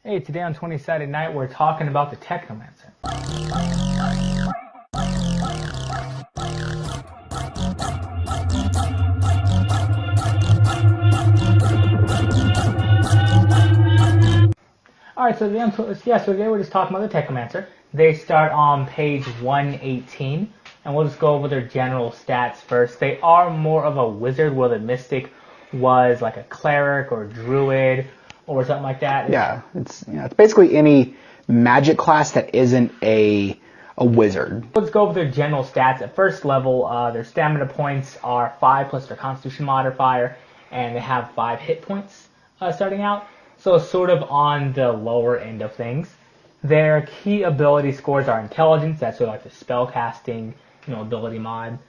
Hey, today on 20-Sided Night, we're talking about the Technomancer. Alright, so today we're just talking about the Technomancer. They start on page 118, and we'll just go over their general stats first. They are more of a wizard, where the Mystic was like a cleric or druid or something like that. It's basically any magic class that isn't a wizard. Let's go over their general stats. At first level, their stamina points are 5 plus their constitution modifier, and they have 5 hit points starting out. So sort of on the lower end of things. Their key ability scores are intelligence. That's sort of like the spell casting, ability mod,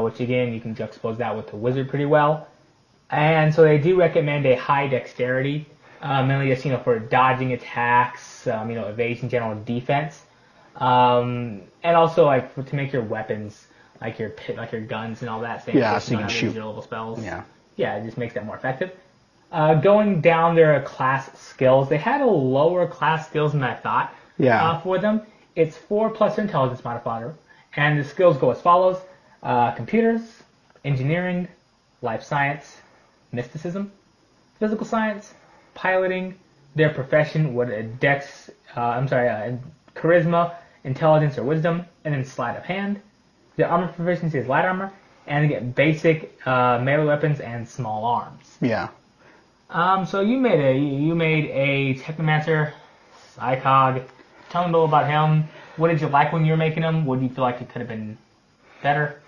which again you can juxtapose that with the wizard pretty well. And so they do recommend a high dexterity, mainly just for dodging attacks, evasion, general defense, and also to make your weapons like your guns and all that. So you can shoot. Zero level spells. Yeah, it just makes that more effective. Going down their class skills, they had a lower class skills than I thought. For them, it's 4 plus their intelligence modifier, and the skills go as follows: computers, engineering, life science, mysticism, physical science, piloting, their profession with a charisma, intelligence, or wisdom, and then sleight of hand. Their armor proficiency is light armor, and they get basic melee weapons and small arms. Yeah. So you made a Technomancer, Psychog. Tell me a little about him. What did you like when you were making him? What do you feel like it could have been better?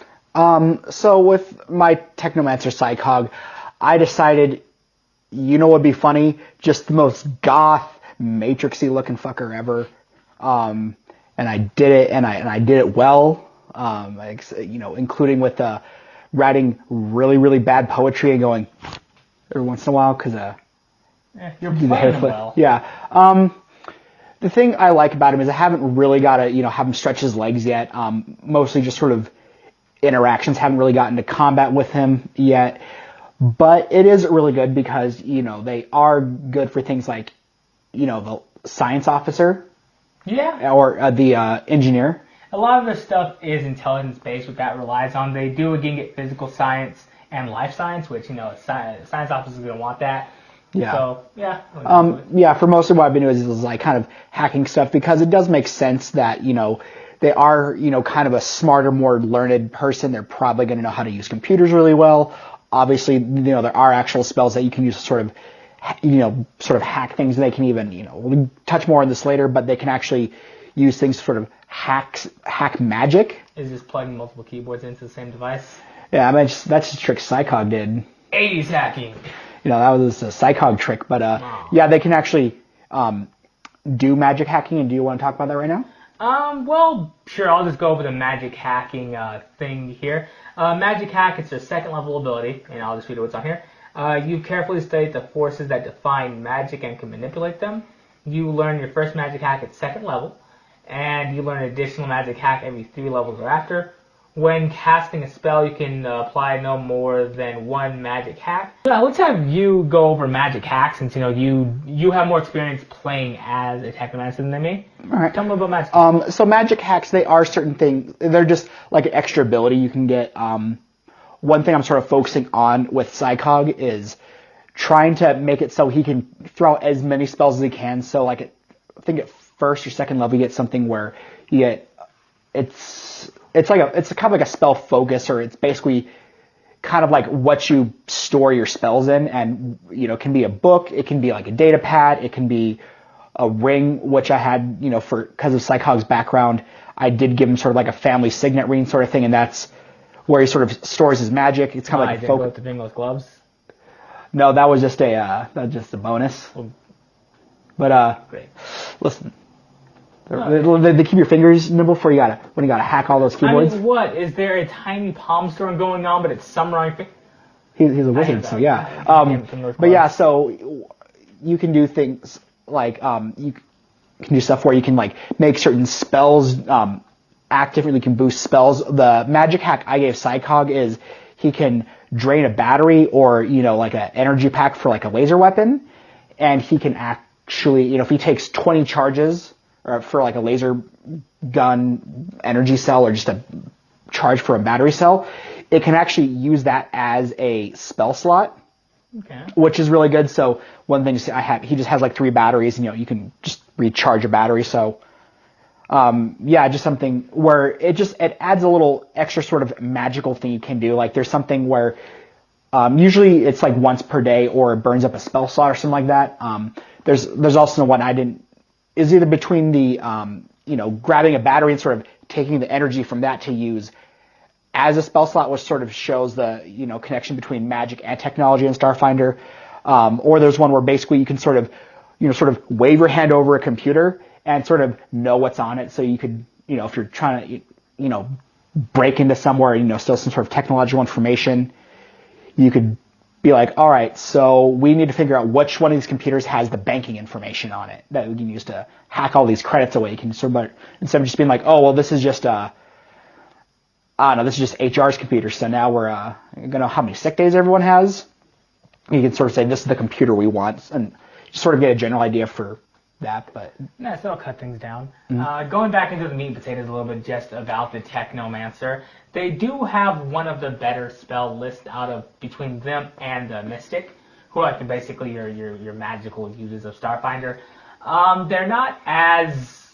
So with my Technomancer Psychog, I decided, what would be funny? Just the most goth, matrixy looking fucker ever. And I did it, and I did it well. Including with writing really, really bad poetry and going every once in a while because you're playing him well. Yeah. The thing I like about him is I haven't really got to have him stretch his legs yet. Mostly just sort of interactions. Haven't really gotten to combat with him yet. But it is really good because they are good for things like the science officer. Yeah. Or the engineer. A lot of their stuff is intelligence based, what that relies on. They do again get physical science and life science, which science officers are gonna want that. Yeah. So yeah. For most of what I've been doing is like kind of hacking stuff because it does make sense that they are kind of a smarter, more learned person. They're probably gonna know how to use computers really well. Obviously, there are actual spells that you can use to sort of hack things. They can even we'll touch more on this later, but they can actually use things to sort of hack magic. Is this plugging multiple keyboards into the same device? Yeah, I mean, that's just a trick Psychog did. 80s hacking. That was a Psychog trick, but yeah, they can actually do magic hacking. And do you want to talk about that right now? Well, sure. I'll just go over the magic hacking thing here. Magic hack, it's their second level ability, and I'll just read what's on here. You carefully study the forces that define magic and can manipulate them. You learn your first magic hack at second level, and you learn an additional magic hack every 3 levels or after. When casting a spell, you can apply no more than 1 magic hack. Let's have you go over magic hacks, since you have more experience playing as a Technomancer than me. All right. Tell me about magic. So magic hacks, they are certain things. They're just like an extra ability you can get. One thing I'm sort of focusing on with Psychog is trying to make it so he can throw out as many spells as he can. So I think at first or second level you get something where you get it's kind of like a spell focus, or it's basically kind of like what you store your spells in, and it can be a book, it can be like a data pad, it can be a ring, which I had because of Psychog's background, I did give him sort of like a family signet ring sort of thing, and that's where he sort of stores his magic. It's kind of like a focus. The thing with gloves. No, that was just a bonus. But great. Listen. They keep your fingers nimble when you gotta hack all those keyboards. I mean, what? Is there a tiny palm storm going on, but it's summarizing? He's a wizard, so yeah. But yeah, so you can do things like you can do stuff where you can make certain spells act differently. You can boost spells. The magic hack I gave Psychog is he can drain a battery or like an energy pack for like a laser weapon, and he can actually, if he takes 20 charges or for like a laser gun energy cell or just a charge for a battery cell, it can actually use that as a spell slot, which is really good. So one thing he just has like 3 batteries, and you can just recharge a battery. So just something where it adds a little extra sort of magical thing you can do. Like there's something where usually it's like once per day, or it burns up a spell slot or something like that. There's also one is either between the grabbing a battery and sort of taking the energy from that to use as a spell slot, which sort of shows the connection between magic and technology in Starfinder. Or there's one where basically you can sort of wave your hand over a computer and sort of know what's on it. So you could, if you're trying to, break into somewhere, still some sort of technological information, you could be like, all right, so we need to figure out which one of these computers has the banking information on it that we can use to hack all these credits away. You can sort of, instead of just being like, oh, well, this is just this is just HR's computer. So now we're going to know how many sick days everyone has. You can sort of say, this is the computer we want, and just sort of get a general idea for that. But nice, that'll cut things down. Going back into the meat and potatoes a little bit, just about the Technomancer, they do have one of the better spell lists between them and the Mystic, who are like basically your magical uses of Starfinder. They're not as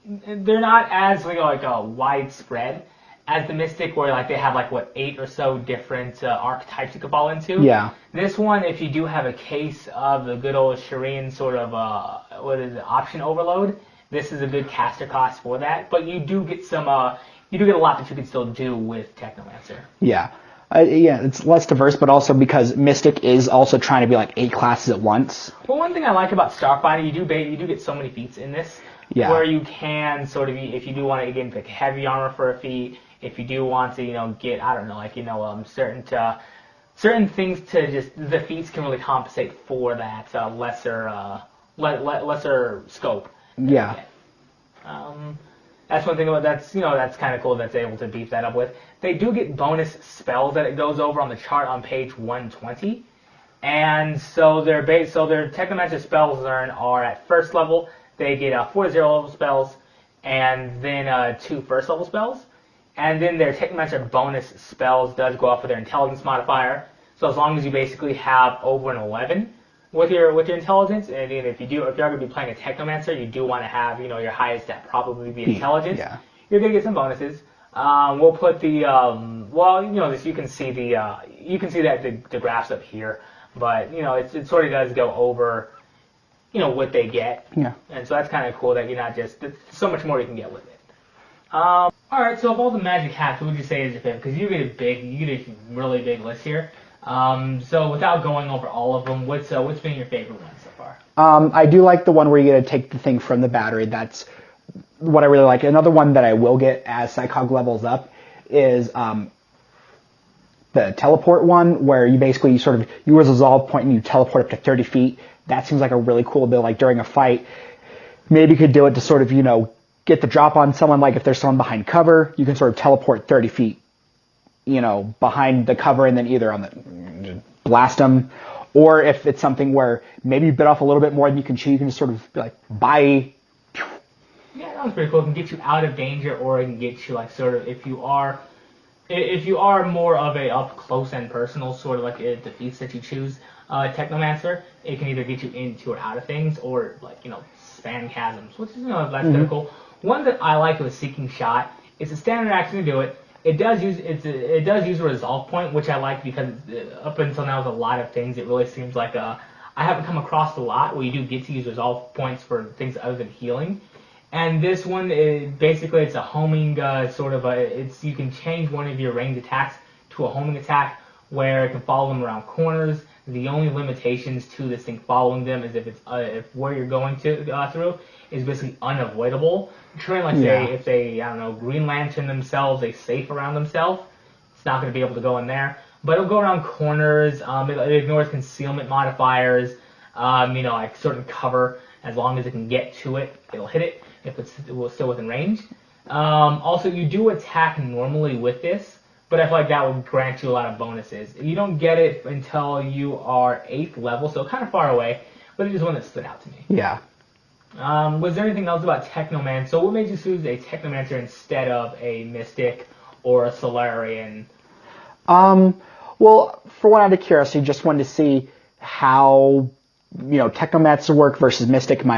like a widespread as the Mystic, where like they have like 8 or so different archetypes you could fall into. Yeah. This one, if you do have a case of the good old Shireen sort of option overload, this is a good caster cost for that. But you do get a lot that you can still do with Technomancer. Yeah. It's less diverse, but also because Mystic is also trying to be like 8 classes at once. Well, one thing I like about Starfinder, you do get so many feats in this, where you can sort of, if you do want to again pick heavy armor for a feat, if you do want to get certain things to just the feats can really compensate for that lesser scope. Yeah. That's one thing about that's kind of cool that's able to beef that up with. They do get bonus spells that it goes over on the chart on page 120, and so their Technomancer spells are at first level. They get 4 0-level spells, and then 2 first-level spells, and then their Technomancer bonus spells does go up with their intelligence modifier. So as long as you basically have over an 11 with your intelligence, and if you're going to be playing a Technomancer, you do want to have your highest stat probably be intelligence. Yeah. You're going to get some bonuses. We'll put the you can see the graphs up here, but it sort of does go over what they get. Yeah. And so that's kind of cool that you're not just there's so much more you can get with it. All right, so of all the magic hats, what would you say is your favorite? Because you get a really big list here. So without going over all of them, what's been your favorite one so far? I do like the one where you get to take the thing from the battery. That's what I really like. Another one that I will get as Psychog levels up is the teleport one, where you basically you resolve point and you teleport up to 30 feet. That seems like a really cool ability. Like during a fight, maybe you could do it to sort of get the drop on someone. Like if there's someone behind cover, you can sort of teleport 30 feet behind the cover, and then either blast them, or if it's something where maybe you bit off a little bit more than you can chew, you can just sort of be like, bye. Yeah, that was pretty cool. It can get you out of danger, or it can get you if you are more of a up close and personal sort of the feats that you choose, Technomancer, it can either get you into or out of things, or span chasms, which is that's kind of cool. One that I like was Seeking Shot. It's a standard action to do it. It does use a resolve point, which I like because up until now with a lot of things, it really seems like I haven't come across a lot where you do get to use resolve points for things other than healing. And this one, it's a homing you can change one of your ranged attacks to a homing attack where it can follow them around corners. The only limitations to this thing following them is if where you're going to through is basically unavoidable. If they Green Lantern themselves, they safe around themselves, it's not going to be able to go in there. But it'll go around corners. It ignores concealment modifiers. Like certain cover, as long as it can get to it, it'll hit it if it's still within range. Also, you do attack normally with this, but I feel like that will grant you a lot of bonuses. You don't get it until you are 8th level, so kind of far away. But but it's just one that stood out to me. Yeah. Was there anything else about Technomancer? So what made you choose a Technomancer instead of a Mystic or a Solarian? Well, for one, out of curiosity, just wanted to see how, Technomancer work versus Mystic. In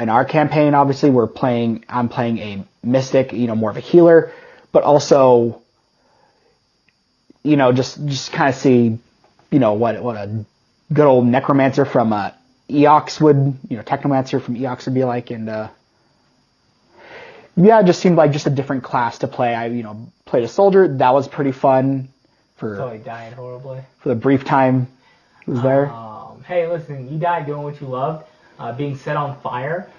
our campaign, obviously, I'm playing a Mystic, more of a healer, but also, just kind of see, what a good old Necromancer from Eox would, Technomancer from Eox would be like, and yeah, it just seemed like just a different class to play. I, played a soldier. That was pretty fun So he died horribly. for the brief time he was there. Hey, listen, you died doing what you loved, being set on fire,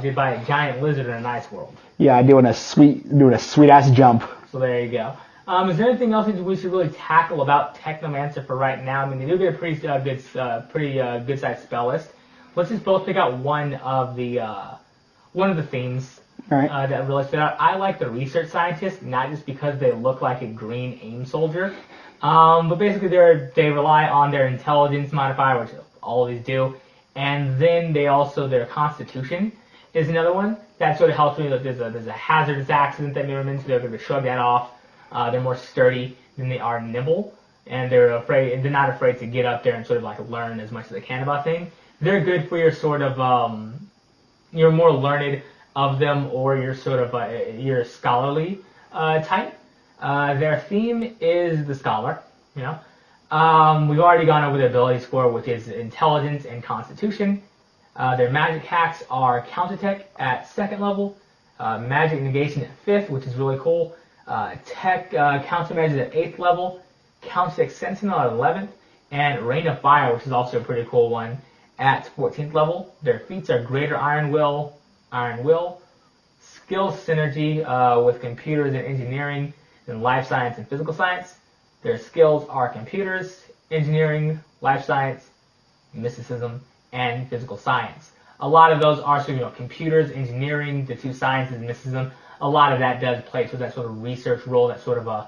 just by a giant lizard in an ice world. Yeah, doing a sweet ass jump. So there you go. Is there anything else that we should really tackle about Technomancer for right now? I mean, they do get a pretty good sized spell list. Let's just both pick out one of the themes. All right. That really stood out. I like the research scientist, not just because they look like a green AIM soldier, but basically they rely on their intelligence modifier, which all of these do, and then their constitution is another one that sort of helps me. That there's a hazardous accident that may run into, they're going to shrug that off. They're more sturdy than they are nimble, and they're not afraid to get up there and sort of like learn as much as they can about things. They're good for your sort of you're more learned of them, or your sort of your scholarly type. Their theme is the scholar. We've already gone over the ability score, which is intelligence and constitution. Their magic hacks are countertech at 2nd level, magic negation at 5th, which is really cool. Tech countermeasures at 8th level, countertech sentinel at 11th, and rain of fire, which is also a pretty cool one, at 14th level. Their feats are greater iron will, skill synergy with computers and engineering, and life science and physical science. Their skills are computers, engineering, life science, mysticism, and physical science. A lot of those are computers, engineering, the 2 sciences, mysticism. A lot of that does play to that sort of research role, that sort of a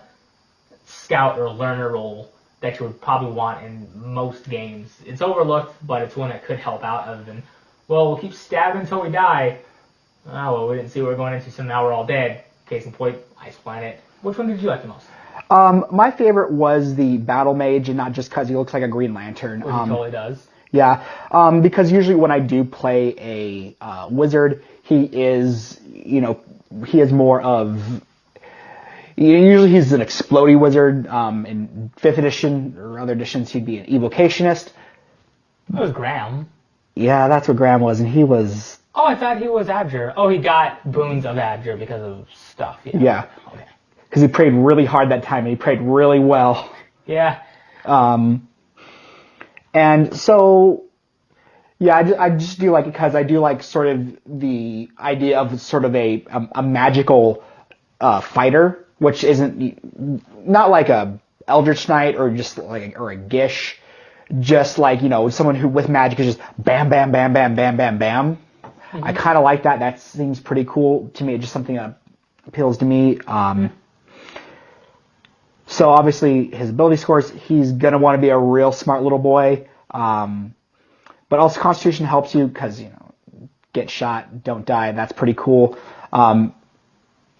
scout or learner role that you would probably want in most games. It's overlooked, but it's one that could help out other than, well, we'll keep stabbing until we die. Oh, well, we didn't see what we're going into, so now we're all dead. Case in point, Ice Planet. Which one did you like the most? My favorite was the Battle Mage, and not just because he looks like a Green Lantern. Which he totally does. Yeah, because usually when I do play a wizard, he is more of... Usually he's an explodey wizard. In 5th edition or other editions, he'd be an evocationist. That was Graham. Yeah, that's what Graham was, and he was... Oh, I thought he was Abjur. Oh, he got boons of Abjur because of stuff. Yeah. Okay. Because he prayed really hard that time, and he prayed really well. Yeah. And so, yeah, I just do like it because I do like sort of the idea of sort of a magical fighter, which isn't not like a Eldritch Knight or just like or a Gish, just like someone who with magic is just bam, bam, bam, bam, bam, bam, bam. Mm-hmm. I kind of like that. That seems pretty cool to me. It's just something that appeals to me. So obviously his ability scores, he's going to want to be a real smart little boy. But also Constitution helps you because, get shot, don't die. That's pretty cool. And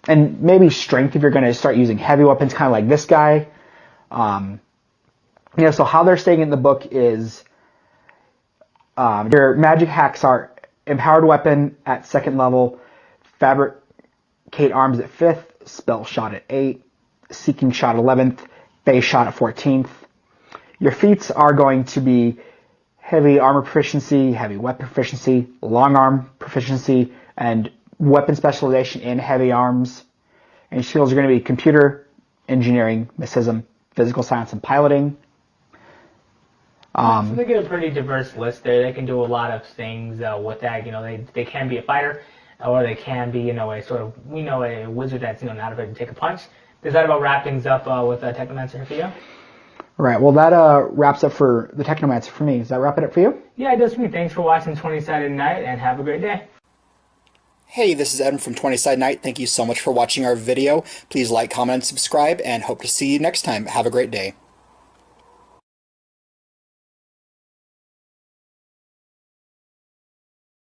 maybe Strength if you're going to start using heavy weapons, kind of like this guy. So how they're staying in the book is your magic hacks are Empowered Weapon at 2nd level, Fabricate Arms at 5th, Spell Shot at 8th, Seeking Shot 11th, Phase Shot at 14th. Your feats are going to be Heavy Armor Proficiency, Heavy Weapon Proficiency, Long Arm Proficiency, and Weapon Specialization in Heavy Arms. And skills are going to be Computer, Engineering, Mysticism, Physical Science, and Piloting. So they get a pretty diverse list there. They can do a lot of things with that. They can be a fighter, or they can be, a sort of, a wizard that's, not afraid to take a punch. Does that about wrap things up with Technomancer for you? Right. Well, that wraps up for the Technomancer for me. Does that wrap it up for you? Yeah, it does for me. Thanks for watching 20-Sided Night, and have a great day. Hey, this is Evan from 20-Sided Night. Thank you so much for watching our video. Please like, comment, and subscribe, and hope to see you next time. Have a great day.